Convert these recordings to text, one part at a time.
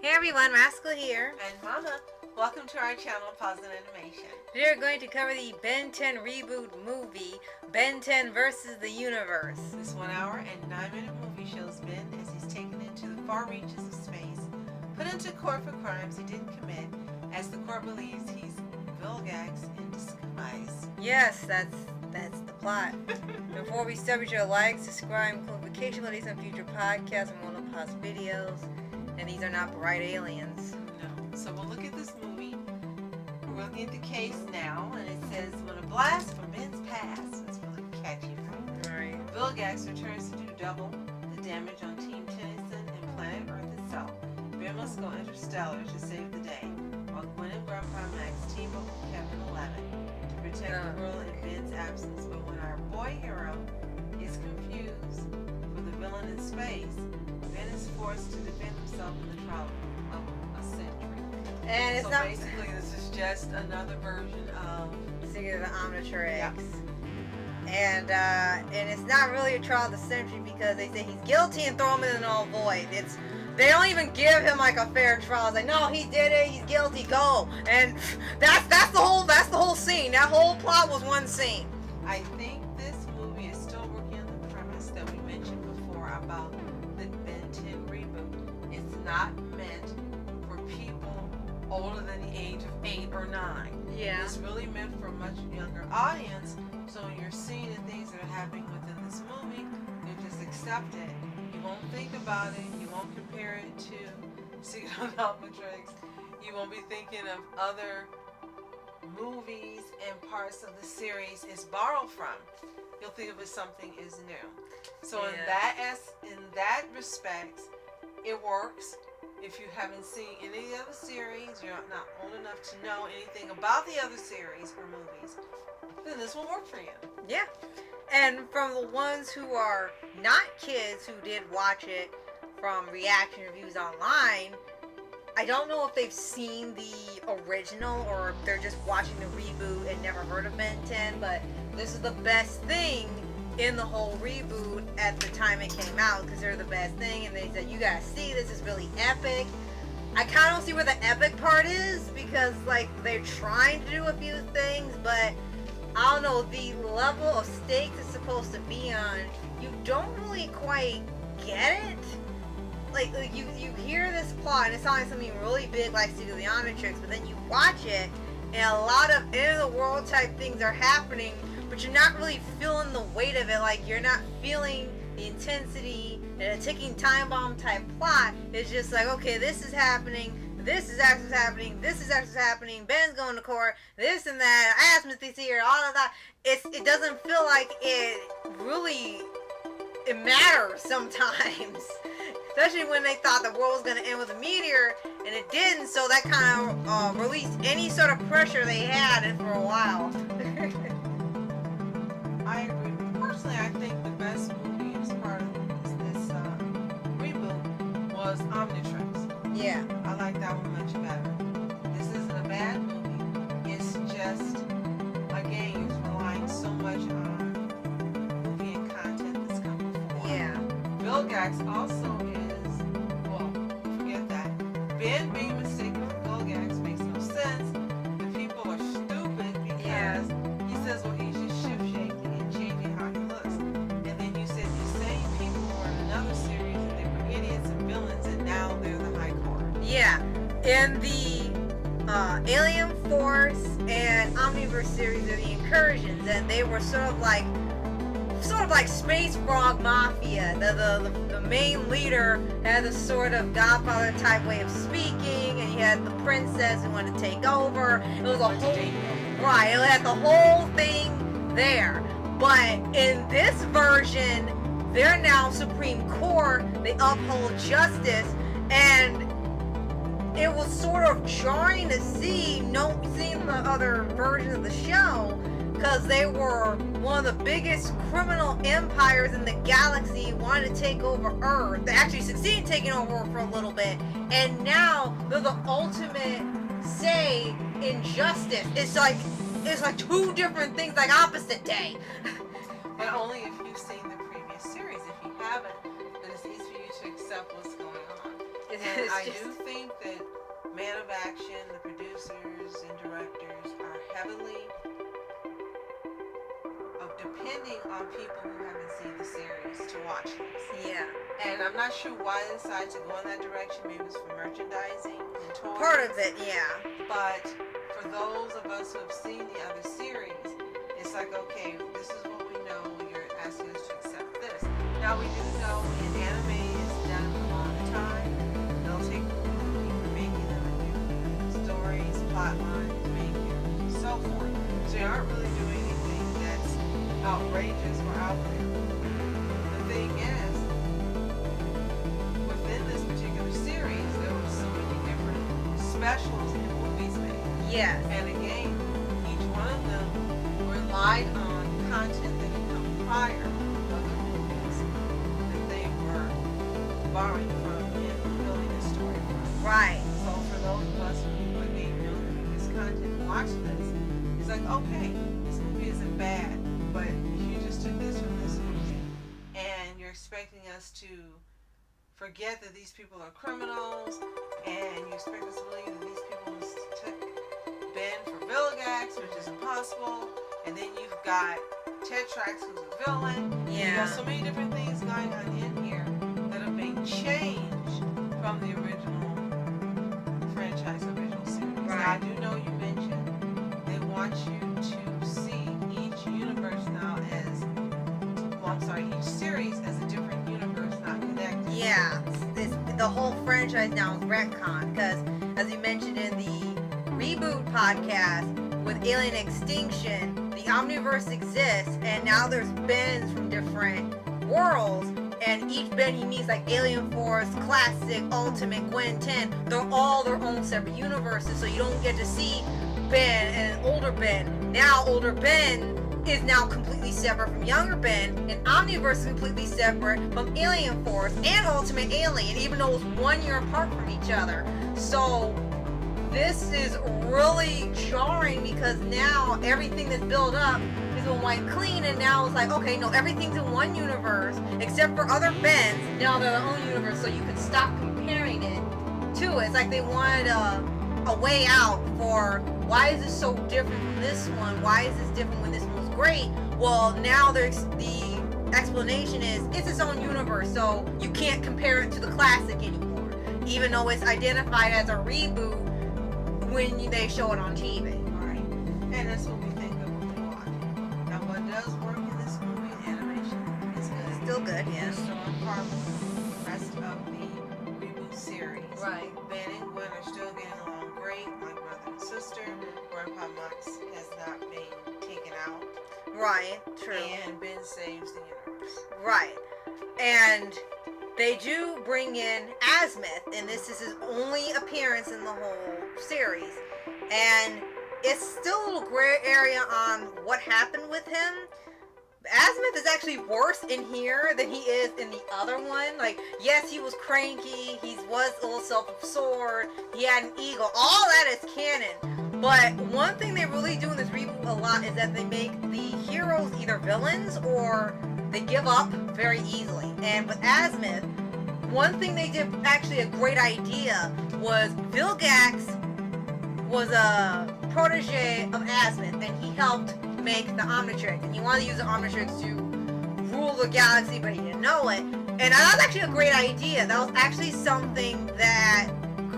Hey everyone, Rascal here. And Mama, welcome to our channel, Paws On Animation. We are going to cover the Ben 10 reboot movie, Ben 10 versus the Universe. This 1 hour and 9-minute movie shows Ben as he's taken into the far reaches of space, put into court for crimes he didn't commit, as the court believes he's Vilgax in disguise. Yes, that's the plot. Before we start, be sure to like, subscribe, and click notification buddies on future podcasts and monopause videos. And these are not bright aliens. No. So we'll look at this movie. We're looking at the case now, and it says, "When a blast from Ben's past." It's really catchy. Alright. Vilgax returns to do double the damage on Team Tennyson and planet Earth itself. Ben must go interstellar to save the day, while Gwen and Grandpa Max team up with Kevin 11 to protect the world in Ben's absence. But when our boy hero is confused for the villain in space, Ben is forced to defend himself in the trial of a century. And it's so not basically, this is just another version of Secret of the Omnitrix. Yep. And it's not really a trial of the century because they say he's guilty and throw him in an all void. They don't even give him like a fair trial. It's like, no, he did it, he's guilty, go. And that's the whole scene. That whole plot was one scene. I think this movie is still working on the premise that we mentioned before about the Ben 10 reboot. It's not meant for people older than the age of 8 or 9. Yeah. It's really meant for a much younger audience. So when you're seeing the things that are happening within this movie, you just accept it. You won't think about it. You won't compare it to Secret of the Omnitrix. You won't be thinking of other movies and parts of the series it's borrowed from. You'll think of it as something is new. So in that respect, it works. If you haven't seen any of the other series, you're not old enough to know anything about the other series or movies, then this will work for you. Yeah. And from the ones who are not kids who did watch it from reaction reviews online, I don't know if they've seen the original or if they're just watching the reboot and never heard of Ben 10, but this is the best thing in the whole reboot at the time it came out because they're the best thing, and they said, you gotta see this, is really epic. I kind of don't see where the epic part is because like they're trying to do a few things, but I don't know, the level of stakes it's supposed to be on, you don't really quite get it. Like you hear this plot and it sounds like something really big like Secret of the Omnitrix, but then you watch it and a lot of end of the world type things are happening, but you're not really feeling the weight of it. Like you're not feeling the intensity and a ticking time bomb type plot. It's just like, okay, this is happening, this is actually happening, this is actually happening, Ben's going to court, this and that, I asked Miss here, all of that. It doesn't feel like it matters sometimes. Especially when they thought the world was going to end with a meteor, and it didn't, so that kind of released any sort of pressure they had for a while. I agree. Personally, I think the best movie as part of this reboot was Omnitrix. Yeah. I like that one much better. This isn't a bad movie. It's just, again, it's relying so much on movie and content that's come before. Yeah. Vilgax also is, well, forget that. Ben being mistaken for Vilgax makes no sense. The people are stupid because he says, well, he's just shift-shaking and changing how he looks. And then you said the same people were in another series and they were idiots and villains and now they're the high court. Yeah. In the Alien Force and Omniverse series are the Incursions, and they were sort of like Space Frog Mafia. The main leader had a sort of Godfather type way of speaking, and you had the princess who wanted to take over. It was a whole right. It had the whole thing there. But in this version, they're now Supreme Court. They uphold justice, and it was sort of jarring to seeing the other version of the show, because they were one of the biggest criminal empires in the galaxy, wanted to take over Earth. They actually succeeded in taking over Earth for a little bit, and now they're the ultimate say in justice. It's like two different things, like opposite day. But only if you've seen the previous series. If you haven't, then it's easy for you to accept what's going on. And I do think that Man of Action, the producers and directors are heavily depending on people who haven't seen the series to watch this. Yeah. And I'm not sure why they decided to go in that direction. Maybe it's for merchandising and toys. Part of it, yeah. But for those of us who have seen the other series, it's like, okay, this is what we know. You're asking us to accept this. Now, we do know in anime it's done all the time. They'll take the movie, making them new stories, plot lines, making and so forth. So you aren't really doing anything that's outrageous or out there. The thing is, within this particular series, there were so many different specials and movies made. Yes. And again, each one of them relied on content that had come prior to other movies that they were borrowing from and building a story from. Right. So for those of us who would be building this content and watch this, it's like, okay, this movie isn't bad, but you just took this from this movie and you're expecting us to forget that these people are criminals, and you expect us to believe that these people took Ben for Vilgax, which is impossible, and then you've got Tetrax, who's a villain. Yeah. You got so many different things going on in here that have been changed from the original franchise, original series. Right. Now, I do know you mentioned they want you to see each universe now as, each series as a different universe, not connected. Yeah. The whole franchise now is retcon because, as you mentioned in the Reboot podcast, with Alien Extinction, the Omniverse exists, and now there's Bens from different worlds, and each Ben he meets, like Alien Force, Classic, Ultimate, Gwen 10, they're all their own separate universes, so you don't get to see Ben and older Ben. Now older Ben is now completely separate from younger Ben, and Omniverse is completely separate from Alien Force and Ultimate Alien, even though it's 1 year apart from each other. So this is really jarring because now everything that's built up is been wiped clean, and now it's like, okay, no, everything's in one universe except for other Bens. Now they're their own universe, so you can stop comparing it to it. It's like they wanted a way out for why is this so different from this one? Why is this different when this one was great? Well, now the explanation is it's its own universe, so you can't compare it to the classic anymore, even though it's identified as a reboot when they show it on TV. Right. And that's what we think of when we watch it. Now, what does work in this movie, animation is good. It's still good, yeah. It's still on par with the rest of the Reboot series. Right. Ben and Gwen are still getting along great, like brother and sister. Grandpa Max has not been taken out. Right, true. And Ben saves the universe. Right. And they do bring in Azimuth, and this is his only appearance in the whole series. And it's still a little gray area on what happened with him. Azimuth is actually worse in here than he is in the other one. Like, yes, he was cranky, he was a little self-absorbed, he had an ego, all that is canon. But one thing they really do in this reboot a lot is that they make the heroes either villains or they give up very easily. And with Azimuth, one thing they did actually a great idea was Vilgax was a protege of Azimuth, and he helped make the Omnitrix, and he wanted to use the Omnitrix to rule the galaxy, but he didn't know it. And that was actually a great idea. That was actually something that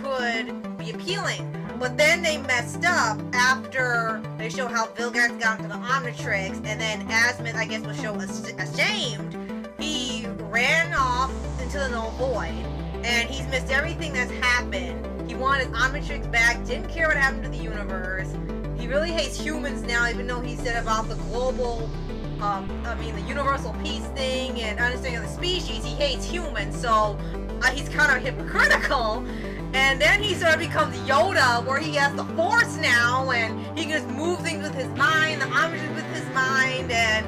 could be appealing. But then they messed up after they showed how Vilgax got into the Omnitrix, and then Azimuth, I guess, was shown ashamed. He ran off into the null void, and he's missed everything that's happened. He wanted his Omnitrix back, didn't care what happened to the universe. He really hates humans now, even though he said about the global, the universal peace thing and understanding of the species. He hates humans, so he's kind of hypocritical. And then he sort of becomes Yoda, where he has the Force now, and he can just move things with his mind, the Omnitrix with his mind, and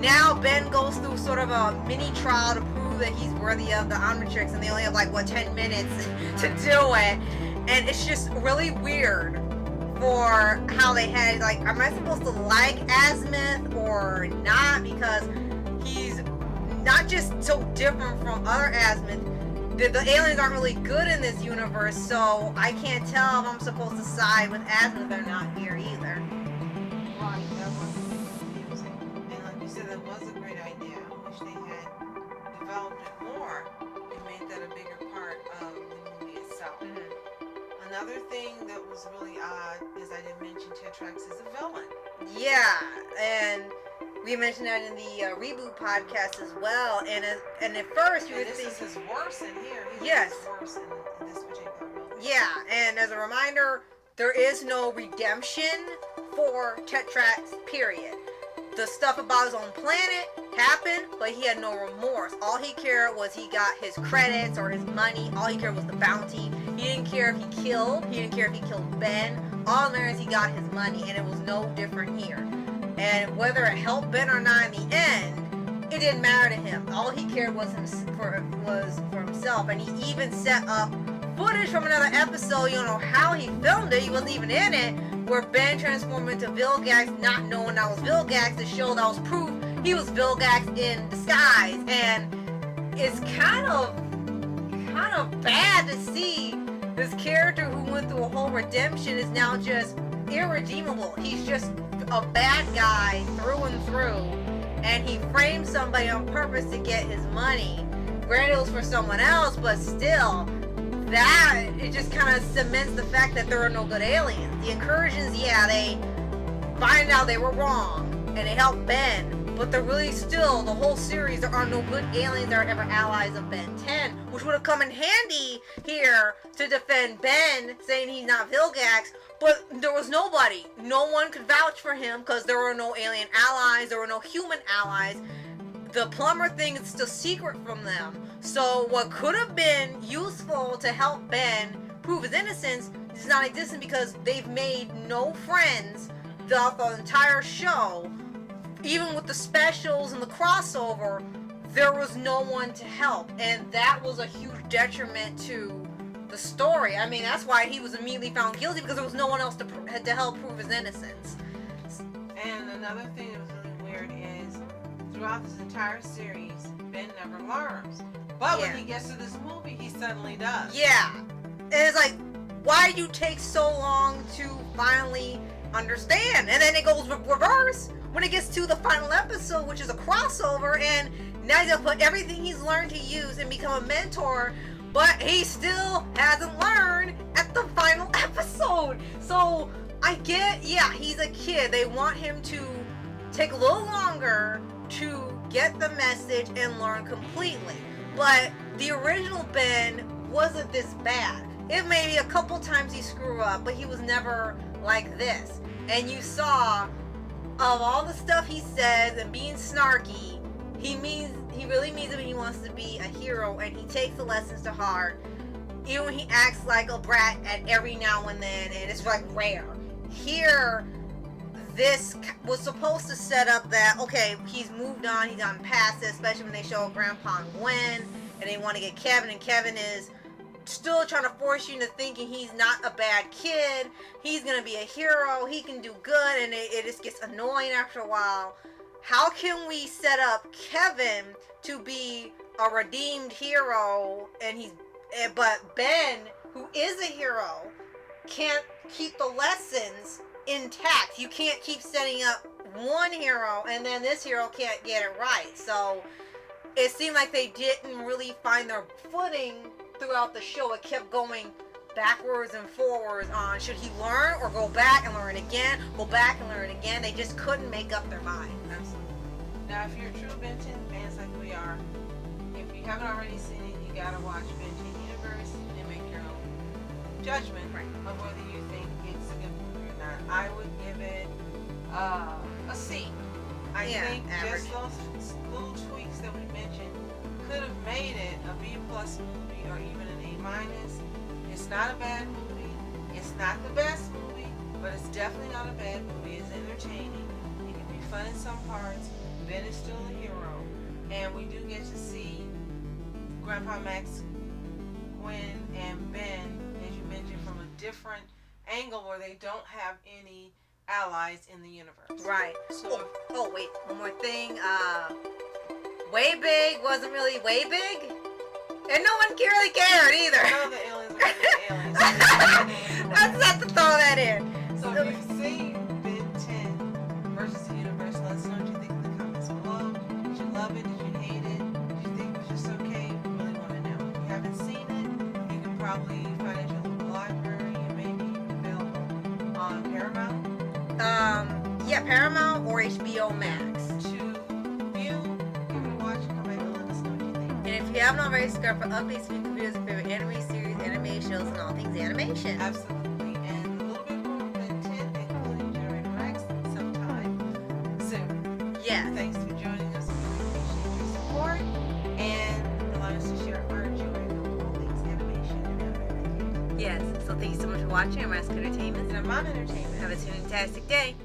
now Ben goes through sort of a mini trial to prove that he's worthy of the Omnitrix, and they only have 10 minutes to do it. And it's just really weird for how they had, am I supposed to like Azimuth or not? Because he's not just so different from other Azimuth. the aliens aren't really good in this universe, so I can't tell if I'm supposed to side with Azimuth. They're not here either. Right, that was confusing. And like you said, that was a great idea. I wish they had developed it more and made that a bigger part of the movie itself. Another thing that was really odd is I didn't mention Tetrax is a villain. Yeah, and we mentioned that in the Reboot podcast as well. And at first you would think this is his worse in here. Yes. Worse in this particular movie. Yeah, and as a reminder, there is no redemption for Tetrax, period. The stuff about his own planet happened, but he had no remorse. All he cared was he got his credits or his money. All he cared was the bounty. He didn't care if he killed. He didn't care if he killed Ben. All it matters is he got his money, and it was no different here. And whether it helped Ben or not in the end, it didn't matter to him. All he cared was for himself, and he even set up footage from another episode. You don't know how he filmed it. He wasn't even in it. Where Ben transformed into Vilgax, not knowing that was Vilgax, to show that was proof he was Vilgax in disguise. And it's kind of bad to see this character who went through a whole redemption is now just irredeemable. He's just a bad guy through and through, and he framed somebody on purpose to get his money. Granted, it was for someone else, but still, that it just kind of cements the fact that there are no good aliens. The incursions, yeah, they find out they were wrong and they help Ben, but they're really still, the whole series, there are no good aliens that are ever allies of Ben 10, which would have come in handy here to defend Ben, saying he's not Vilgax, but there was nobody. No one could vouch for him because there were no alien allies, there were no human allies. The plumber thing is still secret from them. So what could have been useful to help Ben prove his innocence is not existent because they've made no friends throughout the entire show. Even with the specials and the crossover, there was no one to help. And that was a huge detriment to the story. I mean, that's why he was immediately found guilty, because there was no one else to help prove his innocence. And another thing that was really weird is throughout this entire series, Ben never learns. But when he gets to this movie, he suddenly does. Yeah. And it's like, why do you take so long to finally understand? And then it goes reverse when it gets to the final episode, which is a crossover, and now he's gonna put everything he's learned to use and become a mentor, but he still hasn't learned at the final episode. So I get, yeah, he's a kid. They want him to take a little longer to get the message and learn completely. But the original Ben wasn't this bad. It may be a couple times he screwed up, but he was never like this. And you saw, of all the stuff he says and being snarky, he really means it when he wants to be a hero, and he takes the lessons to heart. Even when he acts like a brat at every now and then, and it's like rare. Here, this was supposed to set up that, okay, he's moved on, he's gotten past it, especially when they show Grandpa and Gwen, and they want to get Kevin, and Kevin is still trying to force you into thinking he's not a bad kid, he's going to be a hero, he can do good, and it just gets annoying after a while. How can we set up Kevin to be a redeemed hero, but Ben, who is a hero, can't keep the lessons intact? You can't keep setting up one hero and then this hero can't get it right. So it seemed like they didn't really find their footing throughout the show. It kept going backwards and forwards on should he learn or go back and learn again, go back and learn again. They just couldn't make up their mind. Absolutely. Now, if you're a true Ben 10 fans like we are, if you haven't already seen it, you gotta watch Ben 10 Universe and make your own judgment of whether you think it's a good movie or not. I would give it a C. I think average. just those little tweaks that we mentioned could have made it a B+ movie or even an A-. It's not a bad movie. It's not the best movie, but it's definitely not a bad movie. It's entertaining. It can be fun in some parts. Ben is still a hero, and we do get to see Grandpa Max, Gwen, and Ben, as you mentioned, from a different angle where they don't have any allies in the universe. Right. So, wait, one more thing. Way Big wasn't really Way Big. And no one really cared either. I know the aliens are going to be aliens. Let's have to throw that in. So if you've seen Ben 10 versus the universe, let us know what you think in the comments below. Did you love it? Did you hate it? Did you think it was just okay? We really want to know. If you haven't seen it, you can probably find it at your local library. It may be available on Paramount. Yeah, Paramount or HBO Max. To view, give it a watch, come back and let us know what you think. And if you haven't already, subscribe for updates, weekly videos, your favorite anime series, anime shows, and all things animation. Absolutely. And a little bit more Ben 10, including Generator X, sometime soon. Yes. Thanks for joining us. We appreciate your support and allowing us to share our joy of all things animation and anime. Yes. So thank you so much for watching. I'm Mask Entertainment. And I'm Mom Entertainment. Have a fantastic day.